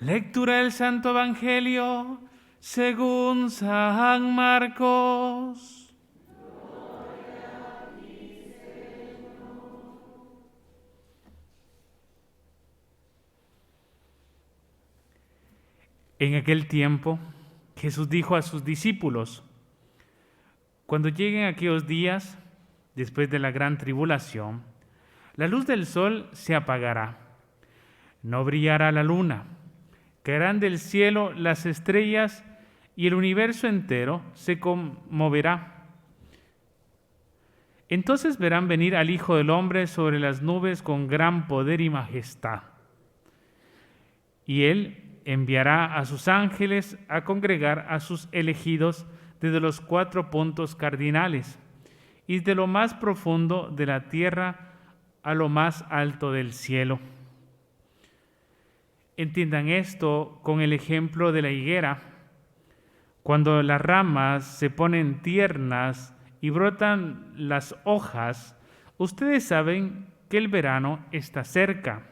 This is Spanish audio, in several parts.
Lectura del Santo Evangelio según San Marcos. En aquel tiempo, Jesús dijo a sus discípulos: cuando lleguen aquellos días, después de la gran tribulación, la luz del sol se apagará, no brillará la luna, caerán del cielo las estrellas y el universo entero se conmoverá. Entonces verán venir al Hijo del Hombre sobre las nubes con gran poder y majestad. Y Él enviará a sus ángeles a congregar a sus elegidos desde los 4 puntos cardinales y de lo más profundo de la tierra a lo más alto del cielo. Entiendan esto con el ejemplo de la higuera. Cuando las ramas se ponen tiernas y brotan las hojas, ustedes saben que el verano está cerca.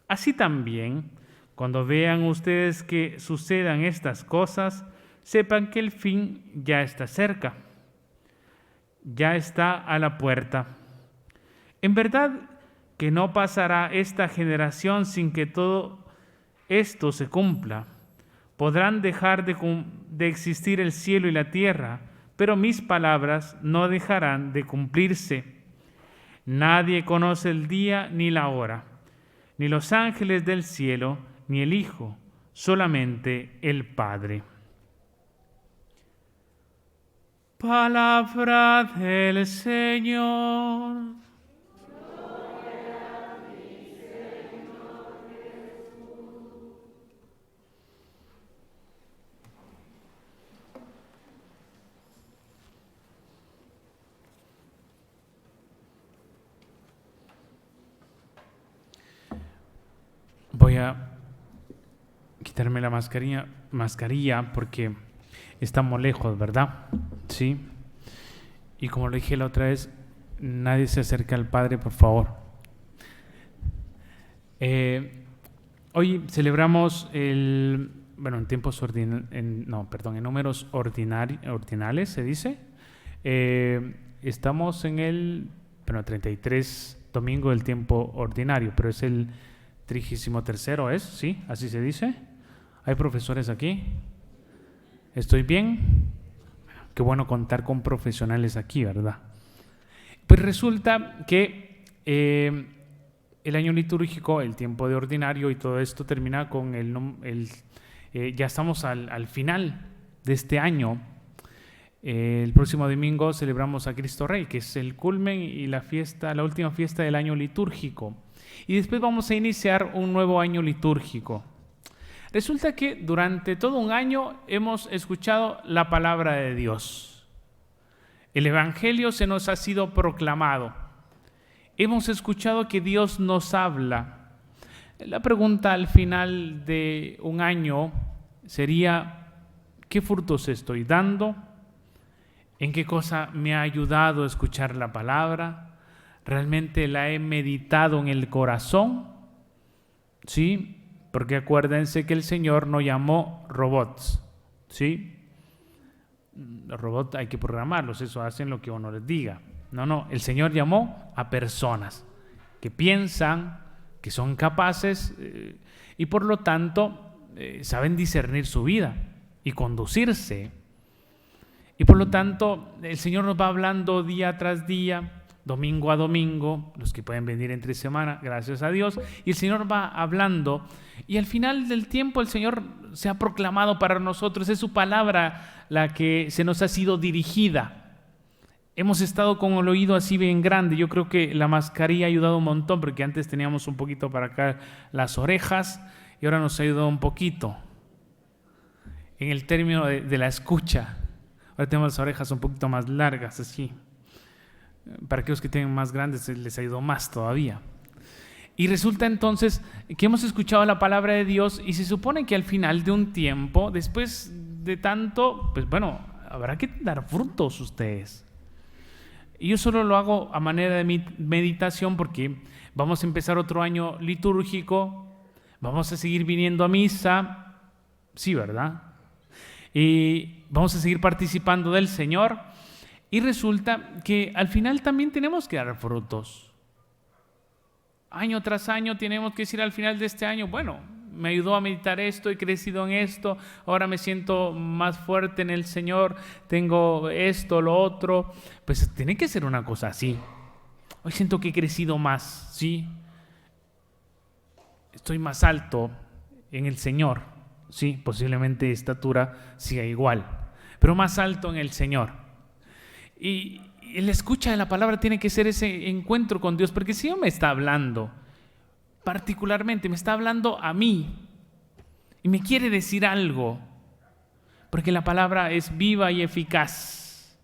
Así también, cuando vean ustedes que sucedan estas cosas, sepan que el fin ya está cerca, ya está a la puerta. En verdad que no pasará esta generación sin que todo esto se cumpla. Podrán dejar de existir el cielo y la tierra, pero mis palabras no dejarán de cumplirse. Nadie conoce el día ni la hora, ni los ángeles del cielo, ni el Hijo, solamente el Padre. Palabra del Señor. Voy a quitarme la mascarilla porque estamos lejos, ¿verdad? Sí. Y como lo dije la otra vez, nadie se acerca al Padre, por favor. Hoy celebramos en números ordinales, se dice. Estamos en el 33 domingo del tiempo ordinario, pero es el 33º, ¿es? ¿Sí? ¿Así se dice? ¿Hay profesores aquí? ¿Estoy bien? Qué bueno contar con profesionales aquí, ¿verdad? Pues resulta que el año litúrgico, el tiempo de ordinario y todo esto termina con ya estamos al final de este año. El próximo domingo celebramos a Cristo Rey, que es el culmen y la última fiesta del año litúrgico. Y después vamos a iniciar un nuevo año litúrgico. Resulta que durante todo un año hemos escuchado la palabra de Dios. El Evangelio se nos ha sido proclamado. Hemos escuchado que Dios nos habla. La pregunta al final de un año sería: ¿qué frutos estoy dando? ¿En qué cosa me ha ayudado a escuchar la palabra? ¿Realmente la he meditado en el corazón? ¿Sí? Porque acuérdense que el Señor no llamó robots, ¿sí? Los robots hay que programarlos, eso hacen lo que uno les diga. No, el Señor llamó a personas que piensan, que son capaces y por lo tanto saben discernir su vida y conducirse. Y por lo tanto el Señor nos va hablando día tras día, domingo a domingo, los que pueden venir entre semana, gracias a Dios, y el Señor va hablando, y al final del tiempo el Señor se ha proclamado para nosotros, es su palabra la que se nos ha sido dirigida. Hemos estado con el oído así bien grande. Yo creo que la mascarilla ha ayudado un montón, porque antes teníamos un poquito para acá las orejas, y ahora nos ha ayudado un poquito en el término de la escucha. Ahora tenemos las orejas un poquito más largas, así. Para aquellos que tienen más grandes les ayudó más todavía. Y resulta entonces que hemos escuchado la palabra de Dios y se supone que al final de un tiempo, después de tanto, pues bueno, habrá que dar frutos ustedes. Y yo solo lo hago a manera de meditación porque vamos a empezar otro año litúrgico, Vamos a seguir viniendo a misa, sí, ¿verdad? Y vamos a seguir participando del Señor. Y resulta que al final también tenemos que dar frutos. Año tras año tenemos que decir al final de este año, bueno, me ayudó a meditar esto, he crecido en esto, ahora me siento más fuerte en el Señor, tengo esto, lo otro. Pues tiene que ser una cosa así. Hoy siento que he crecido más, ¿sí? Estoy más alto en el Señor, ¿sí? Posiblemente estatura siga igual, pero más alto en el Señor. Y el escucha de la palabra tiene que ser ese encuentro con Dios, porque si Dios me está hablando, particularmente me está hablando a mí y me quiere decir algo, porque la palabra es viva y eficaz.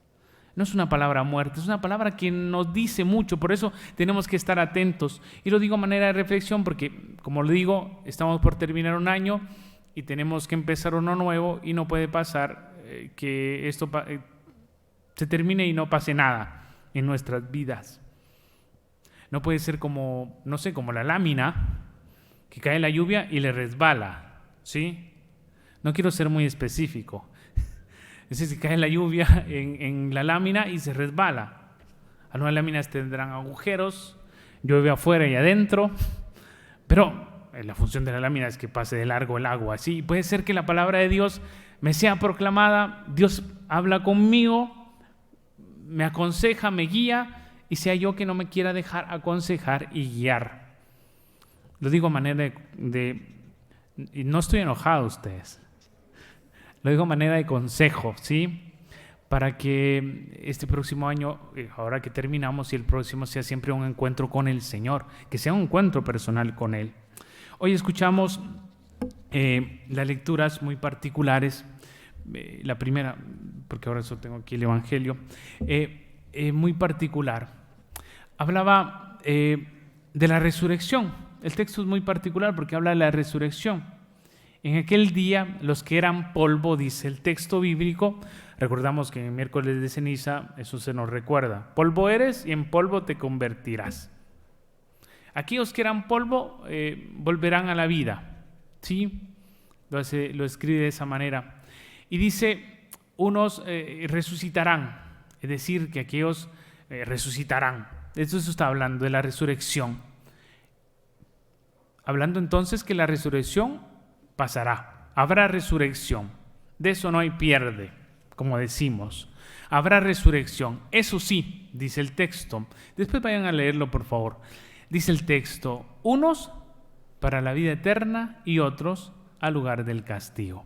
No es una palabra muerta, es una palabra que nos dice mucho, por eso tenemos que estar atentos. Y lo digo a manera de reflexión porque, como lo digo, estamos por terminar un año y tenemos que empezar uno nuevo y no puede pasar que esto se termine y no pase nada en nuestras vidas. No puede ser como, no sé, como la lámina que cae en la lluvia y le resbala, ¿sí? No quiero ser muy específico. Es decir, cae la lluvia en la lámina y se resbala. Algunas láminas tendrán agujeros, llueve afuera y adentro, pero la función de la lámina es que pase de largo el agua. ¿Sí? Puede ser que la palabra de Dios me sea proclamada, Dios habla conmigo, me aconseja, me guía, y sea yo que no me quiera dejar aconsejar y guiar. Lo digo a manera y no estoy enojado ustedes. Lo digo a manera de consejo, ¿sí? Para que este próximo año, ahora que terminamos, y el próximo sea siempre un encuentro con el Señor, que sea un encuentro personal con Él. Hoy escuchamos las lecturas muy particulares. La primera, porque ahora solo tengo aquí el Evangelio, muy particular. Hablaba de la resurrección. El texto es muy particular porque habla de la resurrección. En aquel día, los que eran polvo, dice el texto bíblico, recordamos que en miércoles de ceniza eso se nos recuerda. Polvo eres y en polvo te convertirás. Aquellos que eran polvo volverán a la vida. ¿Sí? Lo escribe de esa manera. Y dice, unos resucitarán, es decir, que aquellos resucitarán. De eso está hablando, de la resurrección. Hablando entonces que la resurrección pasará. Habrá resurrección. De eso no hay pierde, como decimos. Habrá resurrección. Eso sí, dice el texto. Después vayan a leerlo, por favor. Dice el texto, unos para la vida eterna y otros al lugar del castigo.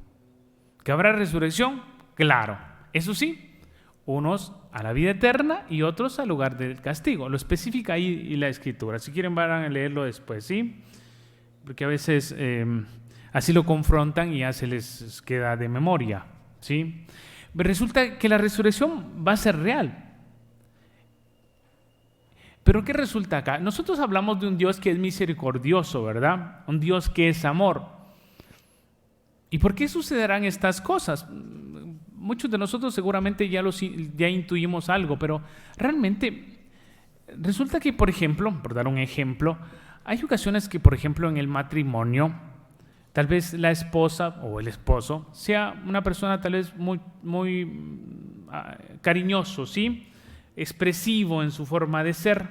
¿Que habrá resurrección? Claro. Eso sí, unos a la vida eterna y otros al lugar del castigo. Lo especifica ahí la Escritura. Si quieren van a leerlo después, ¿sí? Porque a veces así lo confrontan y ya se les queda de memoria, ¿sí? Pero resulta que la resurrección va a ser real. ¿Pero qué resulta acá? Nosotros hablamos de un Dios que es misericordioso, ¿verdad? Un Dios que es amor. ¿Y por qué sucederán estas cosas? Muchos de nosotros seguramente ya intuimos algo, pero realmente resulta que, por ejemplo, por dar un ejemplo, hay ocasiones que, por ejemplo, en el matrimonio, tal vez la esposa o el esposo sea una persona tal vez muy cariñoso, ¿sí? Expresivo en su forma de ser,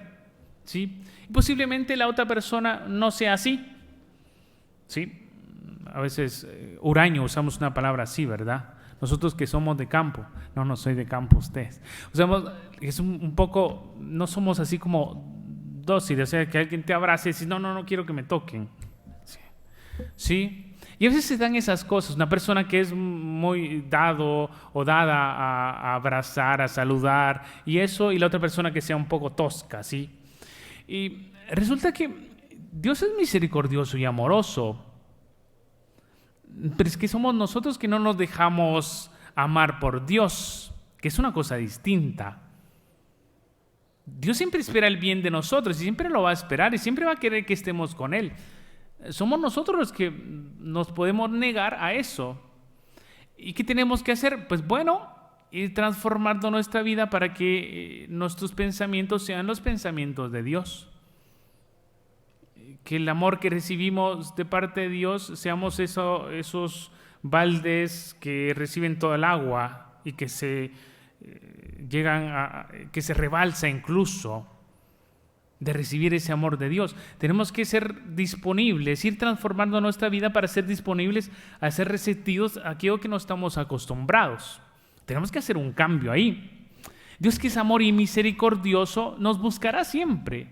¿sí? Y posiblemente la otra persona no sea así, ¿sí? A veces huraño, usamos una palabra así, ¿verdad? Nosotros que somos de campo, no soy de campo ustedes. Usamos, es un poco, no somos así como dóciles, o sea, que alguien te abrace y dices, no quiero que me toquen. ¿Sí? Y a veces se dan esas cosas, una persona que es muy dado o dada a abrazar, a saludar, y eso, y la otra persona que sea un poco tosca, ¿sí? Y resulta que Dios es misericordioso y amoroso, pero es que somos nosotros que no nos dejamos amar por Dios, que es una cosa distinta. Dios siempre espera el bien de nosotros y siempre lo va a esperar y siempre va a querer que estemos con Él. Somos nosotros los que nos podemos negar a eso. ¿Y qué tenemos que hacer? Pues bueno, ir transformando nuestra vida para que nuestros pensamientos sean los pensamientos de Dios. que el amor que recibimos de parte de Dios seamos esos baldes que reciben toda el agua y que se que se rebalsa incluso de recibir ese amor de Dios. Tenemos que ser disponibles, ir transformando nuestra vida para ser disponibles a ser receptivos a aquello que no estamos acostumbrados. Tenemos que hacer un cambio ahí. Dios, que es amor y misericordioso, nos buscará siempre.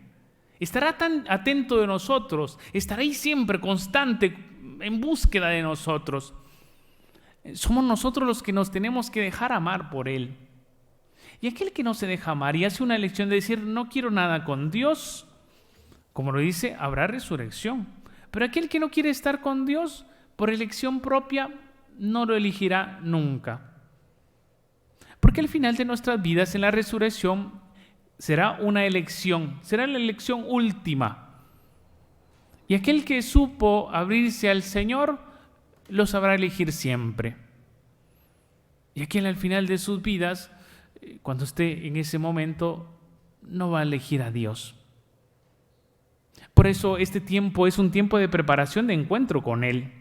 Estará tan atento de nosotros, estará ahí siempre, constante, en búsqueda de nosotros. Somos nosotros los que nos tenemos que dejar amar por Él. Y aquel que no se deja amar y hace una elección de decir, no quiero nada con Dios, como lo dice, habrá resurrección. Pero aquel que no quiere estar con Dios, por elección propia, no lo elegirá nunca. Porque al final de nuestras vidas, en la resurrección, será una elección, será la elección última. Y aquel que supo abrirse al Señor, lo sabrá elegir siempre. Y aquel al final de sus vidas, cuando esté en ese momento, no va a elegir a Dios. Por eso este tiempo es un tiempo de preparación, de encuentro con Él.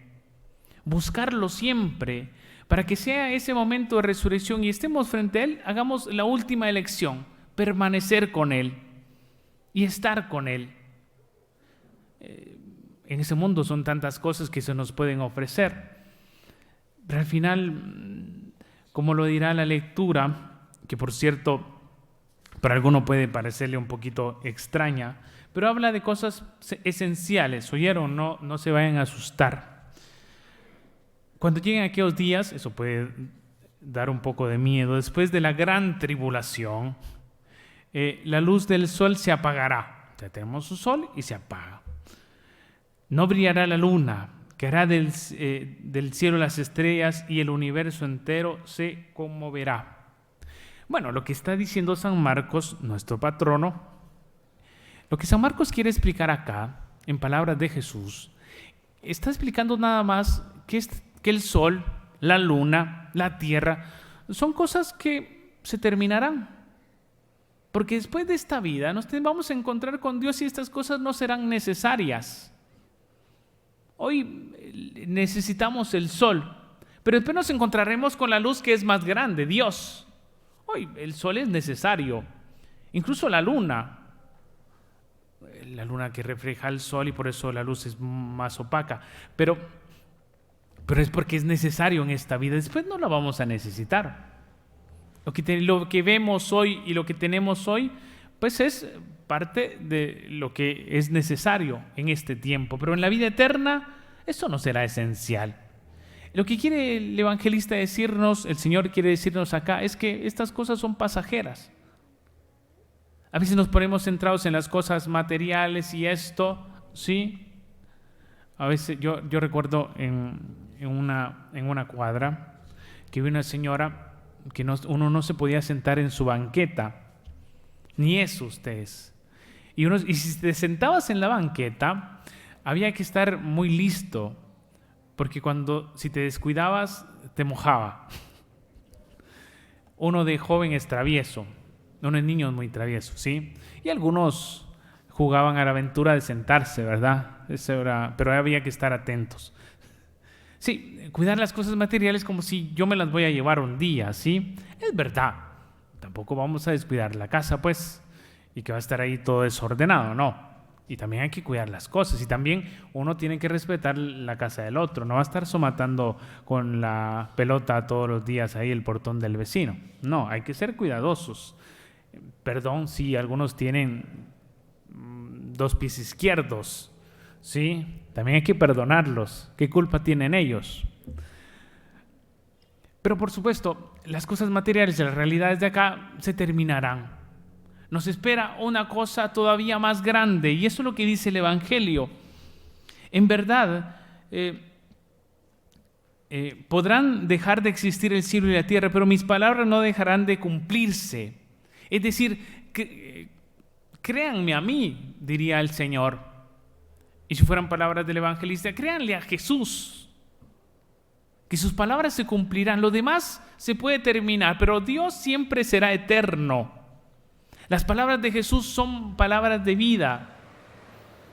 Buscarlo siempre, para que sea ese momento de resurrección y estemos frente a Él, hagamos la última elección, permanecer con Él y estar con Él. En ese mundo son tantas cosas que se nos pueden ofrecer, pero al final, como lo dirá la lectura, que por cierto, para alguno puede parecerle un poquito extraña, pero habla de cosas esenciales. ¿Oyeron? No se vayan a asustar. Cuando lleguen aquellos días, eso puede dar un poco de miedo, después de la gran tribulación, la luz del sol se apagará. Ya tenemos su sol y se apaga. No brillará la luna, caerá del cielo las estrellas y el universo entero se conmoverá. Bueno, lo que está diciendo San Marcos, nuestro patrono, lo que San Marcos quiere explicar acá, en palabras de Jesús, está explicando nada más que el sol, la luna, la tierra, son cosas que se terminarán. Porque después de esta vida nos vamos a encontrar con Dios y estas cosas no serán necesarias. Hoy necesitamos el sol, pero después nos encontraremos con la luz que es más grande, Dios. Hoy el sol es necesario, incluso la luna que refleja el sol y por eso la luz es más opaca, pero es porque es necesario en esta vida. Después no la vamos a necesitar. Lo que vemos hoy y lo que tenemos hoy, pues es parte de lo que es necesario en este tiempo, pero en la vida eterna eso no será esencial. Lo que quiere el evangelista decirnos, el Señor quiere decirnos acá, es que estas cosas son pasajeras. A veces nos ponemos centrados en las cosas materiales y esto, ¿sí? A veces yo recuerdo en una cuadra que vi una señora que uno no se podía sentar en su banqueta, ni eso ustedes. Y si te sentabas en la banqueta, había que estar muy listo, porque si te descuidabas, te mojaba. Uno de joven es travieso, uno de niño es muy travieso, ¿sí? Y algunos jugaban a la aventura de sentarse, ¿verdad? Pero había que estar atentos. Sí, cuidar las cosas materiales como si yo me las voy a llevar un día, ¿sí? Es verdad, tampoco vamos a descuidar la casa, pues, y que va a estar ahí todo desordenado, no. Y también hay que cuidar las cosas y también uno tiene que respetar la casa del otro, no va a estar somatando con la pelota todos los días ahí el portón del vecino. No, hay que ser cuidadosos. Perdón si algunos tienen 2 pies izquierdos, ¿sí? También hay que perdonarlos. ¿Qué culpa tienen ellos? Pero por supuesto, las cosas materiales y las realidades de acá se terminarán. Nos espera una cosa todavía más grande y eso es lo que dice el Evangelio. En verdad, podrán dejar de existir el cielo y la tierra, pero mis palabras no dejarán de cumplirse. Es decir, créanme a mí, diría el Señor. Y si fueran palabras del evangelista, créanle a Jesús, que sus palabras se cumplirán. Lo demás se puede terminar, pero Dios siempre será eterno. Las palabras de Jesús son palabras de vida.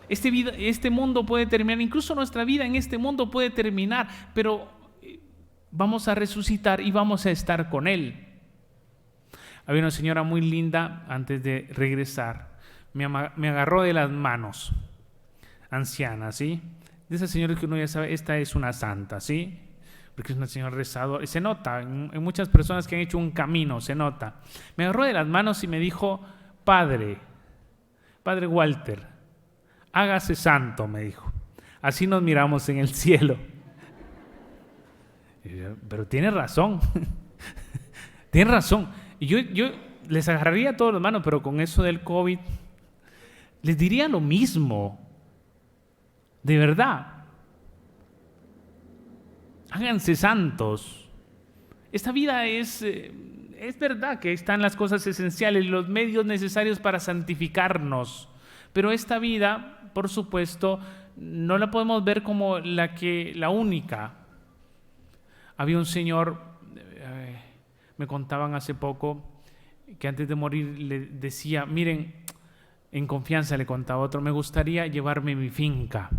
Este mundo puede terminar, incluso nuestra vida en este mundo puede terminar, pero vamos a resucitar y vamos a estar con Él. Había una señora muy linda antes de regresar, me agarró de las manos, anciana, ¿sí? De esas señoras que uno ya sabe, esta es una santa, ¿sí? Porque es una señora rezadora, se nota, en muchas personas que han hecho un camino, se nota. Me agarró de las manos y me dijo, Padre Walter, hágase santo, me dijo. Así nos miramos en el cielo. Pero tiene razón, tiene razón. Y yo les agarraría a todos los manos, pero con eso del COVID, les diría lo mismo. De verdad. Háganse santos. Esta vida es verdad que están las cosas esenciales, los medios necesarios para santificarnos. Pero esta vida, por supuesto, no la podemos ver como la única. Había un señor, me contaban hace poco, que antes de morir le decía, miren, en confianza le contaba a otro, me gustaría llevarme mi finca.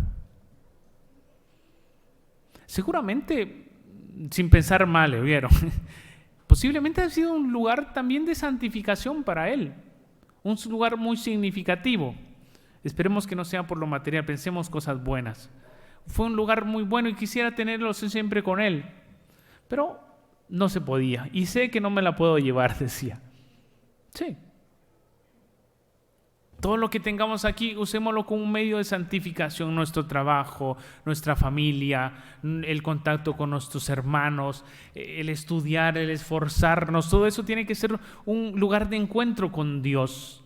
Seguramente, sin pensar mal, ¿vieron? Posiblemente ha sido un lugar también de santificación para él, un lugar muy significativo. Esperemos que no sea por lo material, pensemos cosas buenas. Fue un lugar muy bueno y quisiera tenerlo siempre con él, pero no se podía. Y sé que no me la puedo llevar, decía. Sí. Todo lo que tengamos aquí, usémoslo como un medio de santificación, nuestro trabajo, nuestra familia, el contacto con nuestros hermanos, el estudiar, el esforzarnos, todo eso tiene que ser un lugar de encuentro con Dios,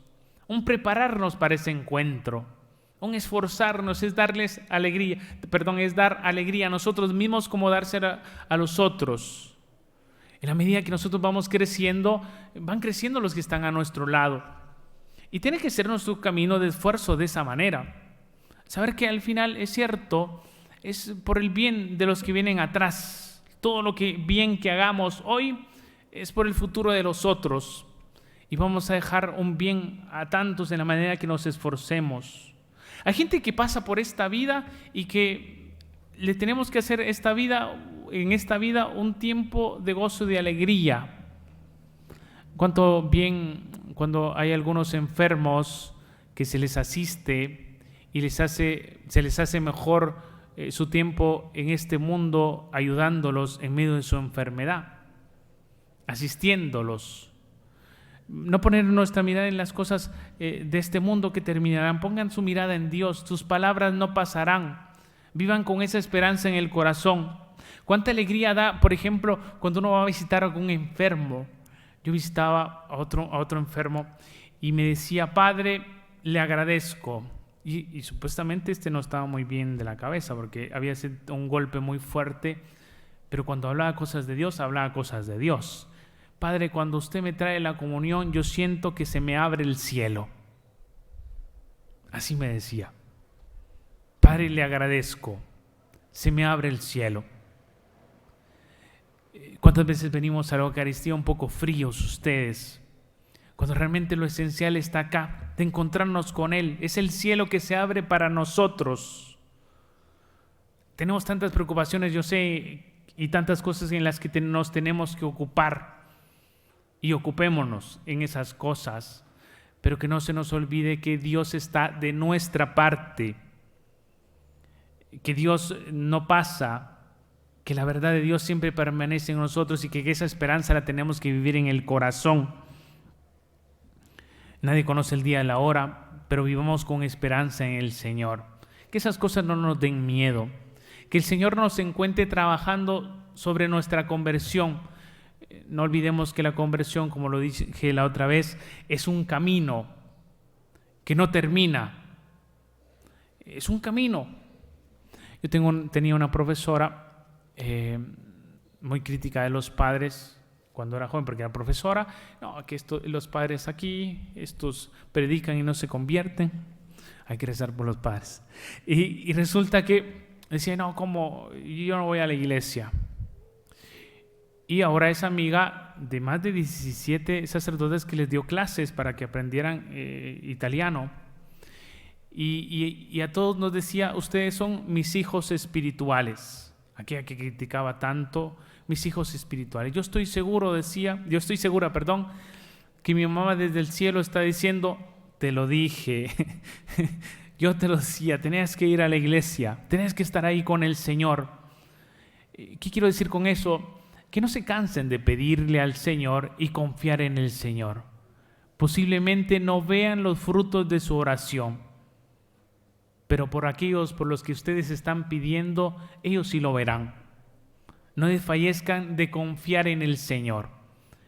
un prepararnos para ese encuentro, un esforzarnos, es darles alegría, es dar alegría a nosotros mismos como dársela a los otros. En la medida que nosotros vamos creciendo, van creciendo los que están a nuestro lado. Y tiene que ser nuestro camino de esfuerzo de esa manera. Saber que al final es cierto, es por el bien de los que vienen atrás. Todo lo que bien que hagamos hoy es por el futuro de los otros. Y vamos a dejar un bien a tantos en la manera que nos esforcemos. Hay gente que pasa por esta vida y que le tenemos que hacer en esta vida un tiempo de gozo y de alegría. Cuánto bien cuando hay algunos enfermos que se les asiste y se les hace mejor su tiempo en este mundo ayudándolos en medio de su enfermedad, asistiéndolos. No poner nuestra mirada en las cosas de este mundo que terminarán. Pongan su mirada en Dios. Sus palabras no pasarán. Vivan con esa esperanza en el corazón. Cuánta alegría da, por ejemplo, cuando uno va a visitar a algún enfermo. Yo visitaba a otro enfermo y me decía, Padre, le agradezco. Y supuestamente no estaba muy bien de la cabeza porque había sido un golpe muy fuerte, pero cuando hablaba cosas de Dios, hablaba cosas de Dios. Padre, cuando usted me trae la comunión, yo siento que se me abre el cielo. Así me decía. Padre, le agradezco. Se me abre el cielo. ¿Cuántas veces venimos a la Eucaristía un poco fríos ustedes? Cuando realmente lo esencial está acá, de encontrarnos con Él. Es el cielo que se abre para nosotros. Tenemos tantas preocupaciones, yo sé, y tantas cosas en las que nos tenemos que ocupar. Y ocupémonos en esas cosas. Pero que no se nos olvide que Dios está de nuestra parte. Que Dios no pasa. Que la verdad de Dios siempre permanece en nosotros y que esa esperanza la tenemos que vivir en el corazón. Nadie conoce el día y la hora, pero vivamos con esperanza en el Señor. Que esas cosas no nos den miedo. Que el Señor nos encuentre trabajando sobre nuestra conversión. No olvidemos que la conversión, como lo dije la otra vez, es un camino que no termina. Es un camino. Yo tenía una profesora muy crítica de los padres cuando era joven, porque era profesora. No, que los padres aquí, estos predican y no se convierten. Hay que rezar por los padres. Y resulta que decía, no, ¿cómo? Yo no voy a la iglesia. Y ahora es amiga de más de 17 sacerdotes que les dio clases para que aprendieran italiano. y a todos nos decía, ustedes son mis hijos espirituales. Aquella que criticaba tanto, mis hijos espirituales. Yo estoy segura, que mi mamá desde el cielo está diciendo, te lo dije, yo te lo decía, tenías que ir a la iglesia, tenías que estar ahí con el Señor. ¿Qué quiero decir con eso? Que no se cansen de pedirle al Señor y confiar en el Señor. Posiblemente no vean los frutos de su oración, pero por aquellos por los que ustedes están pidiendo, ellos sí lo verán. No desfallezcan de confiar en el Señor.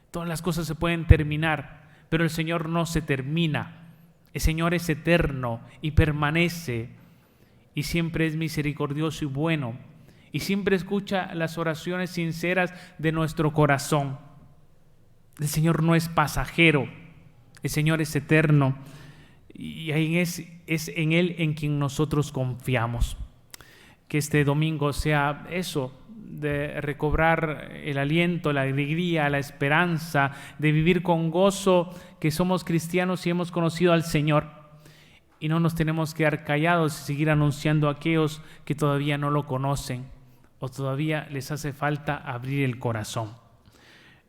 Todas las cosas se pueden terminar, pero el Señor no se termina. El Señor es eterno y permanece, y siempre es misericordioso y bueno, y siempre escucha las oraciones sinceras de nuestro corazón. El Señor no es pasajero, el Señor es eterno, y ahí es en Él en quien nosotros confiamos. Que este domingo sea eso, de recobrar el aliento, la alegría, la esperanza, de vivir con gozo que somos cristianos y hemos conocido al Señor. Y no nos tenemos que quedar callados y seguir anunciando a aquellos que todavía no lo conocen o todavía les hace falta abrir el corazón.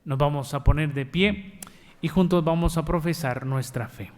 Nos vamos a poner de pie y juntos vamos a profesar nuestra fe.